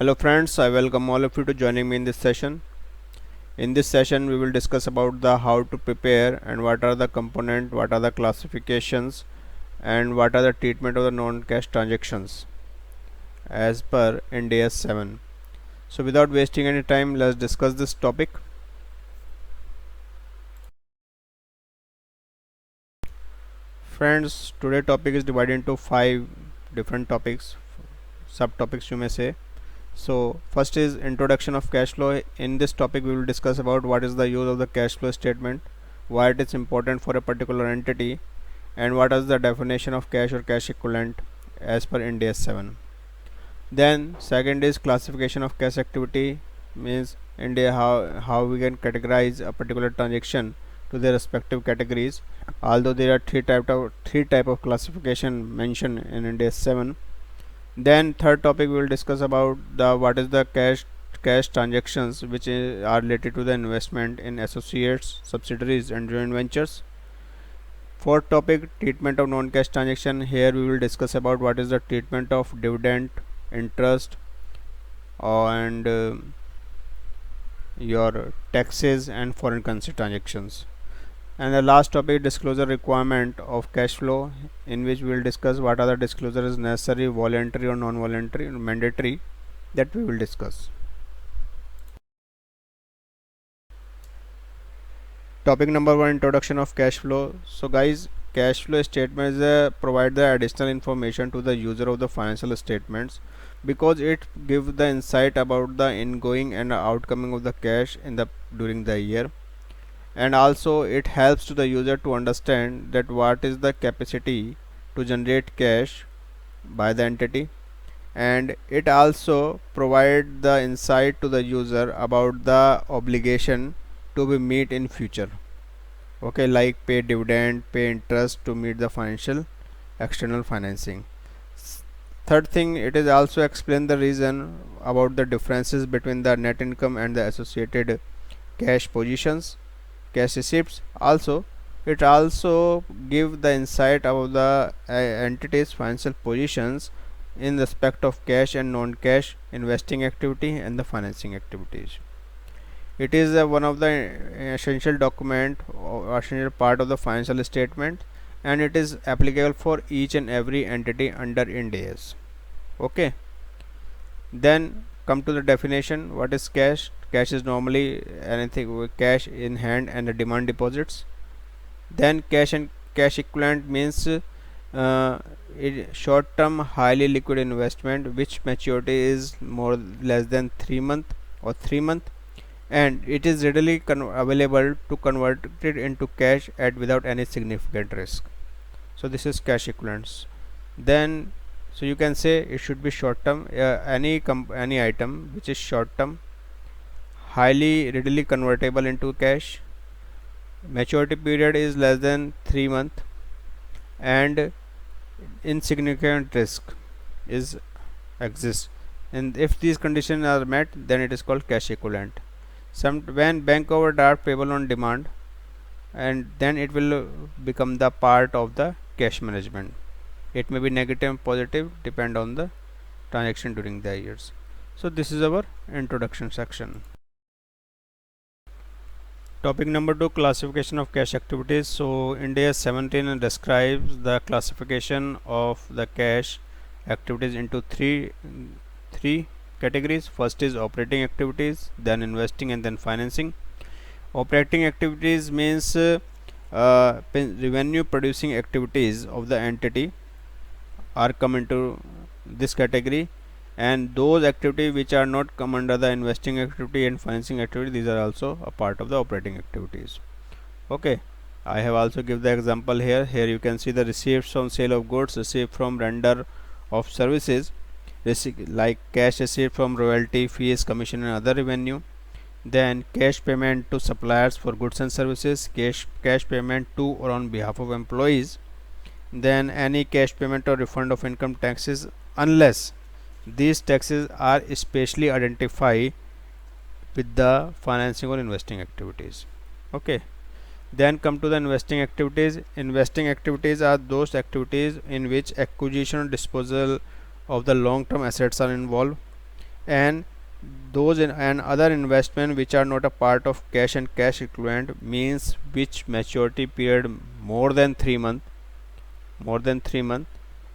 Hello friends, I welcome all of you to joining me in this session. In this session we will discuss about the how to prepare and what are the component, what are the classifications and what are the treatment of the non-cash transactions as per Ind AS 7. So without wasting any time, let's discuss this topic. Friends, today topic is divided into 5 different topics, subtopics you may say. So first is introduction of cash flow. In this topic we will discuss about what is the use of the cash flow statement, why it is important for a particular entity, and what is the definition of cash or cash equivalent as per Ind AS 7. Then second is classification of cash activity, means India how we can categorize a particular transaction to their respective categories. Although there are three type of classification mentioned in Ind AS 7. Then third topic we will discuss about the what is the cash transactions which are related to the investment in associates, subsidiaries and joint ventures. Fourth topic, treatment of non-cash transaction. Here we will discuss about what is the treatment of dividend, interest and your taxes and foreign currency transactions. And the last topic, disclosure requirement of cash flow, in which we will discuss what are the disclosures necessary, voluntary or non-voluntary, mandatory, that we will discuss. Topic number 1, introduction of cash flow. So guys, cash flow statements provide the additional information to the user of the financial statements because it gives the insight about the ingoing and outgoing of the cash in the during the year, and also it helps to the user to understand that what is the capacity to generate cash by the entity, and it also provide the insight to the user about the obligation to be met in future, okay, like pay dividend, pay interest to meet the financial external financing. Third thing, it is also explain the reason about the differences between the net income and the associated cash positions, cash receipts. Also it also give the insight about the entity's financial positions in respect of cash and non-cash investing activity and the financing activities. It is one of the essential document or essential part of the financial statement, and it is applicable for each and every entity under Ind AS. Okay, then come to the definition. What is cash? Cash is normally anything with cash in hand and the demand deposits. Then cash and cash equivalent means short term highly liquid investment which maturity is more less than 3 months or 3 months, and it is readily available to convert it into cash at without any significant risk. So this is cash equivalents. Then so you can say it should be short term, any item which is short term, highly readily convertible into cash, maturity period is less than 3 months, and insignificant risk is exists, and if these conditions are met, then it is called cash equivalent. When bank overdraft payable on demand, and then it will become the part of the cash management. It may be negative, positive, depend on the transaction during the years. So this is our introduction section. Topic number 2, classification of cash activities. So Ind AS 17 describes the classification of the cash activities into three categories. First is operating activities, then investing, and then financing. Operating activities means revenue producing activities of the entity are come into this category, and those activities which are not come under the investing activity and financing activity, these are also a part of the operating activities. Okay, I have also give the example here. You can see the receipts from sale of goods, received from render of services, like cash received from royalty, fees, commission and other revenue. Then cash payment to suppliers for goods and services, cash payment to or on behalf of employees. Then any cash payment or refund of income taxes unless these taxes are especially identified with the financing or investing activities. Okay, then come to the investing activities. Investing activities are those activities in which acquisition or disposal of the long term assets are involved. and and other investment which are not a part of cash and cash equivalent, means which maturity period more than 3 months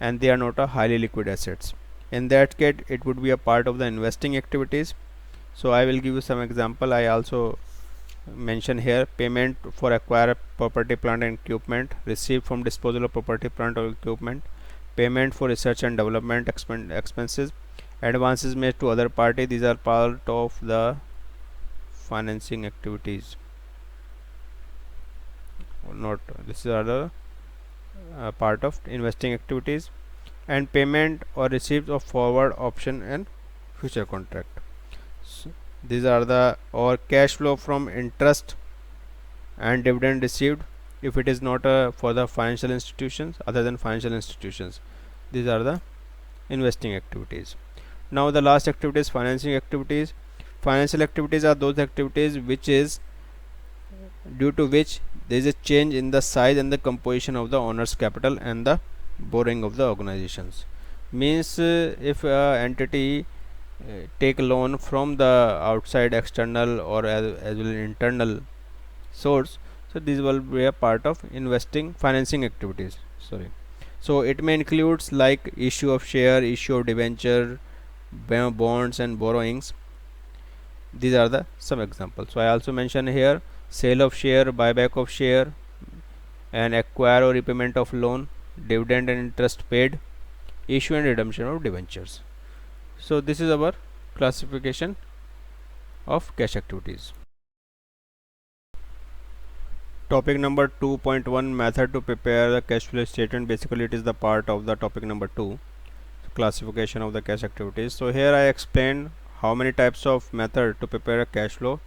and they are not a highly liquid assets. In that case it would be a part of the investing activities. So I will give you some example. I also mention here: payment for acquire property, plant and equipment, received from disposal of property, plant or equipment, payment for research and development expenses, advances made to other party. These are part of the financing activities, not this are the part of investing activities. And payment or receipts of forward option and future contract. So these are the or cash flow from interest and dividend received if it is not for the financial institutions other than financial institutions. These are the investing activities. Now the last activity is financing activities. Financial activities are those activities which is due to which there is a change in the size and the composition of the owner's capital and the borrowing of the organizations. Means if entity take a loan from the outside external or as well internal source, so this will be a part of investing financing activities. Sorry. So it may includes like issue of share, issue of debenture, bonds and borrowings. These are the some examples. So I also mention here sale of share, buyback of share, and acquire or repayment of loan, dividend and interest paid, issue and redemption of debentures. So this is our classification of cash activities. Topic number 2.1, method to prepare the cash flow statement. Basically it is the part of the topic number 2, classification of the cash activities. So here I explain how many types of method to prepare a cash flow,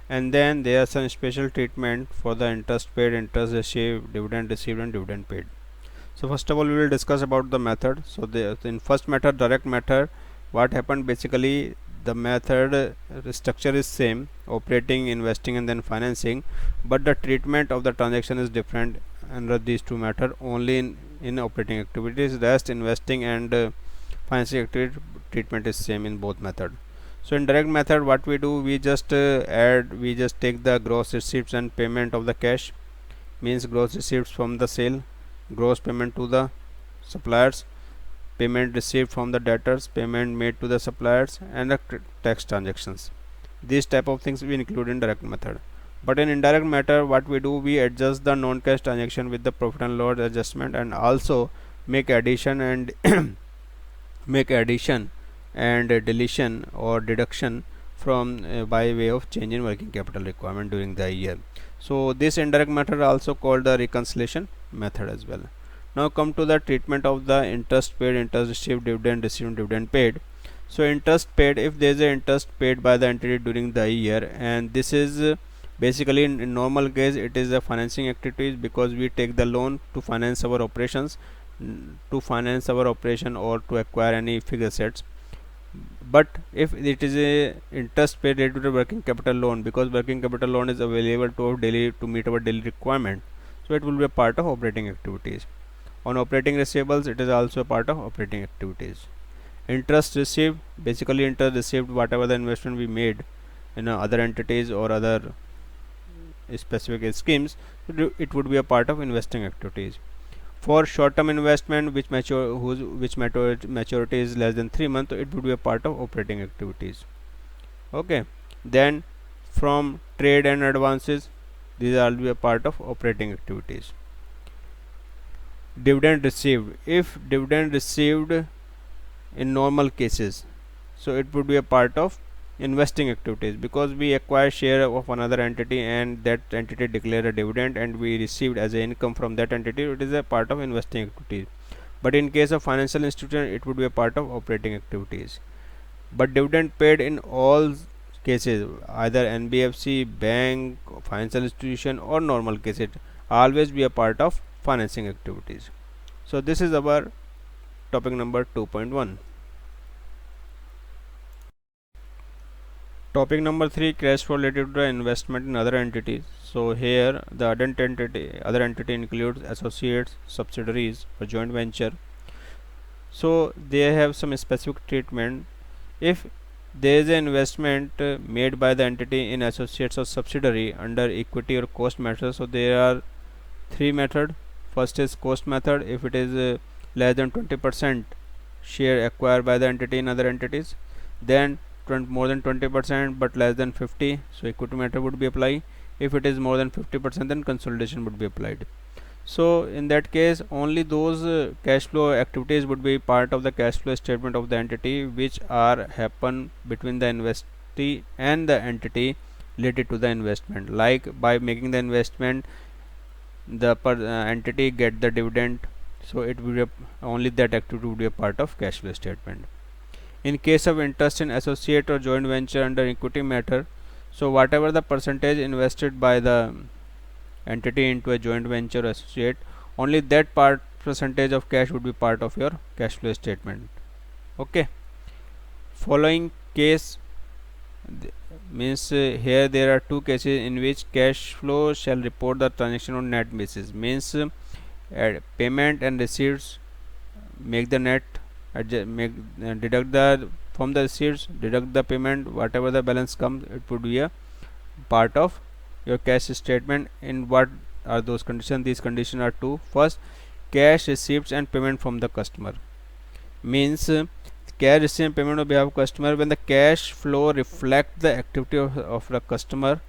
and then there are some special treatment for the interest paid, interest received, dividend received and dividend paid. So first of all we will discuss about the method. So in first method, direct method, what happened basically, the method structure is same, operating, investing and then financing, but the treatment of the transaction is different under these two methods. Only in operating activities, rest investing and financing activity treatment is same in both method. So in direct method what we do, we just take the gross receipts and payment of the cash, means gross receipts from the sale, gross payment to the suppliers, payment received from the debtors, payment made to the suppliers and the tax transactions. These type of things we include in direct method. But in indirect method what we do, we adjust the non-cash transaction with the profit and loss adjustment and also make addition and deletion or deduction from by way of change in working capital requirement during the year. So this indirect method also called the reconciliation method as well. Now come to the treatment of the interest paid, interest received, dividend received, dividend paid. So interest paid, if there is a interest paid by the entity during the year, and this is basically in normal case it is a financing activities, because we take the loan to finance our operations, or to acquire any fixed assets. But if it is a interest paid related to working capital loan, because working capital loan is available to meet our daily requirement, so it will be a part of operating activities. On operating receivables, it is also a part of operating activities. Interest received, basically interest received whatever the investment we made in other entities or other specific schemes, it would be a part of investing activities. For short-term investment which maturity is less than 3 months, it would be a part of operating activities. Okay, then from trade and advances, these are be a part of operating activities. Dividend received, if dividend received in normal cases, so it would be a part of investing activities, because we acquire share of another entity and that entity declare a dividend and we received as a income from that entity, it is a part of investing activities. But in case of financial institution, it would be a part of operating activities. But dividend paid in all cases, either NBFC, bank, financial institution or normal case, it always be a part of financing activities. So this is our topic number 2.1. Topic number 3, cash flow related to the investment in other entities. So here the other entity includes associates, subsidiaries or joint venture. So they have some specific treatment. If there is an investment made by the entity in associates or subsidiary under equity or cost method. So there are three method. First is cost method. If it is less than 20% share acquired by the entity in other entities, then more than 20% but less than 50, so equity method would be applied. If it is more than 50%, then consolidation would be applied. So in that case, only those cash flow activities would be part of the cash flow statement of the entity which are happen between the investee and the entity related to the investment. Like by making the investment, the entity get the dividend, so it will be only that activity would be a part of cash flow statement. In case of interest in associate or joint venture under equity matter, so whatever the percentage invested by the entity into a joint venture associate, only that part percentage of cash would be part of your cash flow statement. Okay, following case means here there are two cases in which cash flow shall report the transaction on net basis. Means payment and receipts make the net, deduct the from the receipts, deduct the payment, whatever the balance comes, it would be a part of your cash statement. In what are those conditions? These conditions are two. First, cash receipts and payment from the customer. Means cash receipt and payment on behalf of customer when the cash flow reflect the activity of the customer.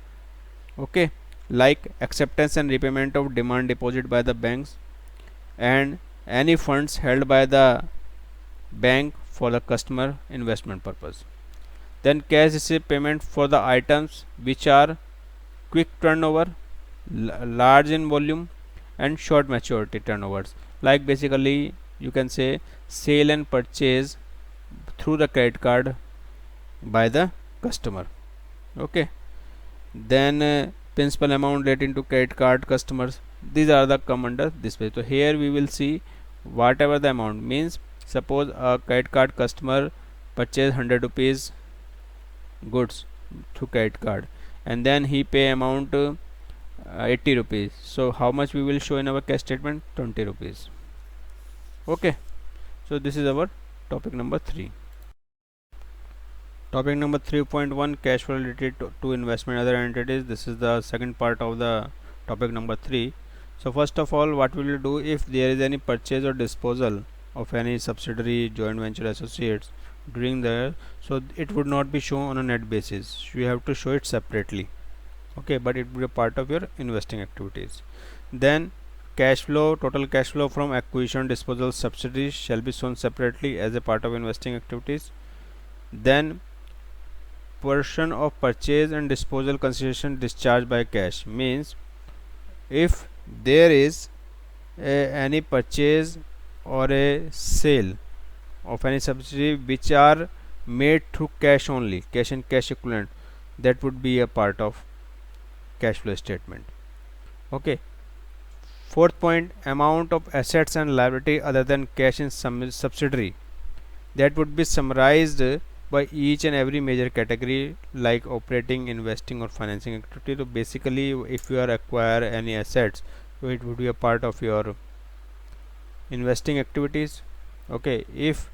Okay, like acceptance and repayment of demand deposit by the banks and any funds held by the bank for the customer investment purpose. Then cash receipt payment for the items which are quick turnover, large in volume and short maturity turnovers, like basically you can say sale and purchase through the credit card by the customer. Okay, then principal amount relating to credit card customers, these are the come under this way. So here we will see whatever the amount, means suppose a credit card customer purchase 100 rupees goods through credit card and then he pay amount 80 rupees, so how much we will show in our cash statement? 20 rupees. Okay, so this is our topic number 3. Topic number 3.1, cash flow related to investment other entities. This is the second part of the topic number 3. So first of all, what we will do, if there is any purchase or disposal of any subsidiary, joint venture, associates during the, so it would not be shown on a net basis, you have to show it separately. Okay, but it will be a part of your investing activities. Then cash flow, total cash flow from acquisition, disposal, subsidiaries shall be shown separately as a part of investing activities. Then portion of purchase and disposal consideration discharged by cash, means if there is any purchase or a sale of any subsidiary which are made through cash only, cash and cash equivalent, that would be a part of cash flow statement. Okay, fourth point, amount of assets and liability other than cash in some subsidiary, that would be summarized by each and every major category like operating, investing or financing activity. So basically if you are acquire any assets, so it would be a part of your investing activities. Okay, if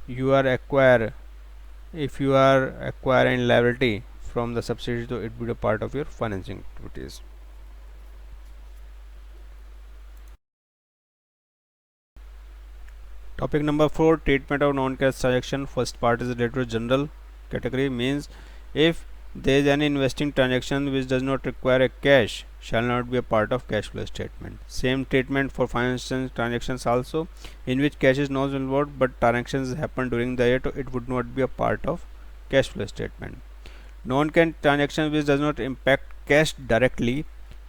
you are acquiring liability from the subsidiary, so it would be a part of your financing activities. Topic number 4, treatment of non-cash transaction. First part is related to general category, means if there is any investing transaction which does not require a cash, shall not be a part of cash flow statement. Same treatment for financial transactions also, in which cash is not involved but transactions happen during the year, so it would not be a part of cash flow statement. Non-cash transaction which does not impact cash directly,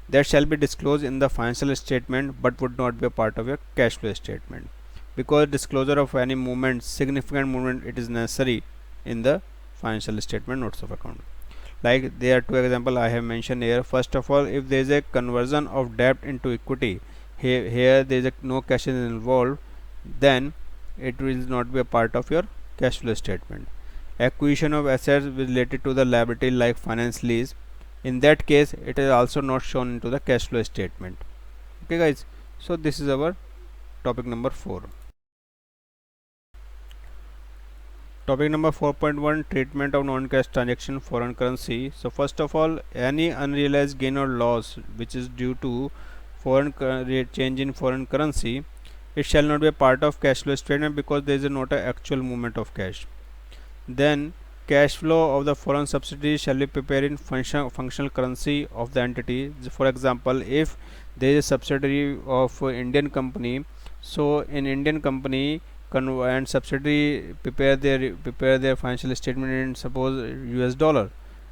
that shall be disclosed in the financial statement but would not be a part of your cash flow statement, because disclosure of any movement, significant movement, it is necessary in the financial statement notes of account. Like there are two examples I have mentioned here. First of all, if there is a conversion of debt into equity, here there is no cash is involved, then it will not be a part of your cash flow statement. Acquisition of assets related to the liability like finance lease, in that case it is also not shown into the cash flow statement. Okay guys, so this is our topic number 4. Topic number 4.1, treatment of non-cash transaction foreign currency. So first of all, any unrealized gain or loss which is due to rate change in foreign currency, it shall not be a part of cash flow statement because there is not an actual movement of cash. Then cash flow of the foreign subsidiary shall be prepared in functional currency of the entity. For example, if there is a subsidiary of Indian company, so in Indian company and subsidiary prepare their financial statement in suppose US dollar,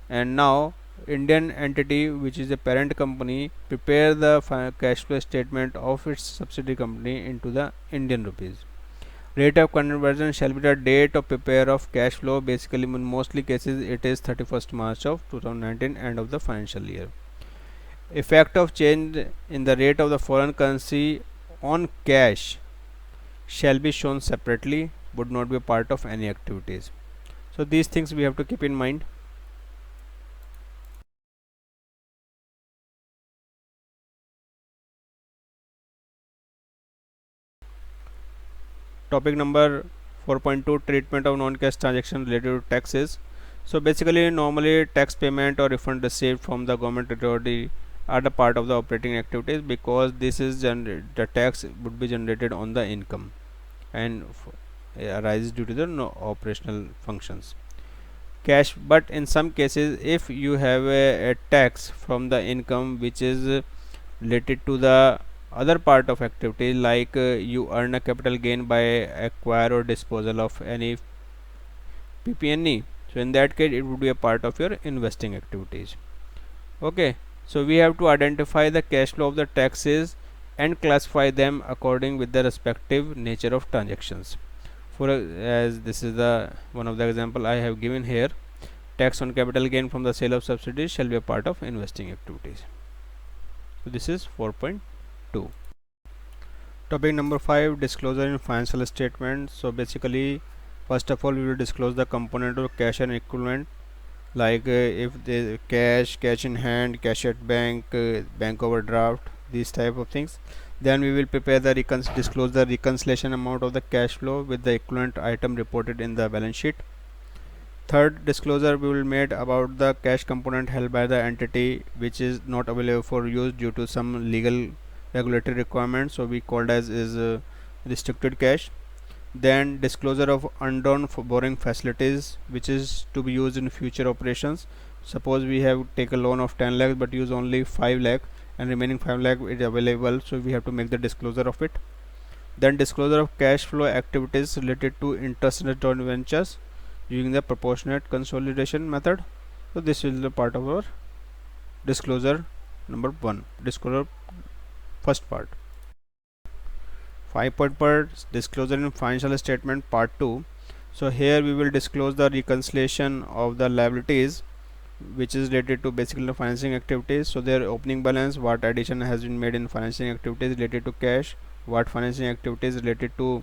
and now Indian entity which is a parent company prepare the cash flow statement of its subsidiary company into the Indian rupees. Rate of conversion shall be the date of prepare of cash flow. Basically, in mostly cases, it is 31st March of 2019, end of the financial year. Effect of change in the rate of the foreign currency on cash shall be shown separately, would not be a part of any activities. So these things we have to keep in mind. Topic number 4.2, treatment of non-cash transaction related to taxes. So basically, normally tax payment or refund received from the government authority are the part of the operating activities because this is the tax would be generated on the income and arises due to the operational functions. Cash, but in some cases, if you have a tax from the income which is related to the other part of activity, like you earn a capital gain by acquire or disposal of any PP&E, so in that case it would be a part of your investing activities. Okay, so we have to identify the cash flow of the taxes and classify them according with the respective nature of transactions. For as this is the one of the example I have given here, tax on capital gain from the sale of subsidies shall be a part of investing activities. So this is 4.2. Topic number 5, disclosure in financial statement. So basically, first of all, we will disclose the component of cash and equivalent, like if the cash in hand, cash at bank, bank overdraft, these type of things. Then we will prepare the disclose the reconciliation amount of the cash flow with the equivalent item reported in the balance sheet. Third disclosure we will make about the cash component held by the entity which is not available for use due to some legal regulatory requirements, so we called as is restricted cash. Then disclosure of undrawn borrowing facilities which is to be used in future operations. Suppose we have take a loan of 10 lakh but use only 5 lakh and remaining 5 lakh is available, so we have to make the disclosure of it. Then disclosure of cash flow activities related to interest in joint ventures using the proportionate consolidation method. So this is the part of our disclosure number 1, disclosure first part. 5 part disclosure in financial statement part 2. So here we will disclose the reconciliation of the liabilities which is related to basically the financing activities. So their opening balance, what addition has been made in financing activities related to cash, what financing activities related to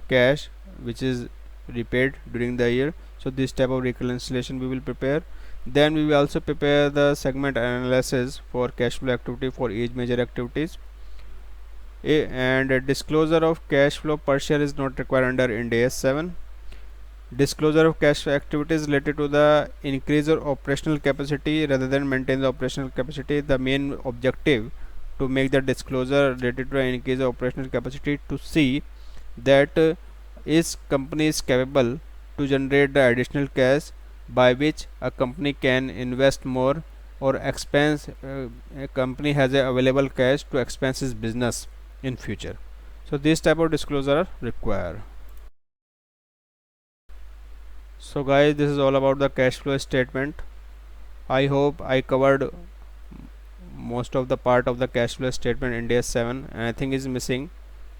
cash which is repaid during the year. So this type of reconciliation we will prepare. Then we will also prepare the segment analysis for cash flow activity for each major activities. And a disclosure of cash flow per share is not required under Ind AS 7. Disclosure of cash flow activities related to the increase or operational capacity rather than maintain the operational capacity. The main objective to make the disclosure related to the increase of operational capacity to see that is company is capable to generate the additional cash by which a company can invest more or expense a company has a available cash to expense its business in future. So this type of disclosure are required. So guys, this is all about the cash flow statement. I hope I covered most of the part of the cash flow statement in AS 7 and I think is missing,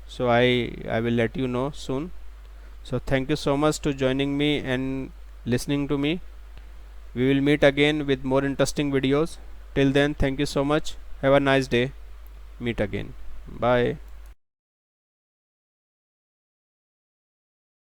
so I will let you know soon. So thank you so much to joining me and listening to me. We will meet again with more interesting videos. Till then, thank you so much. Have a nice day. Meet again. Bye.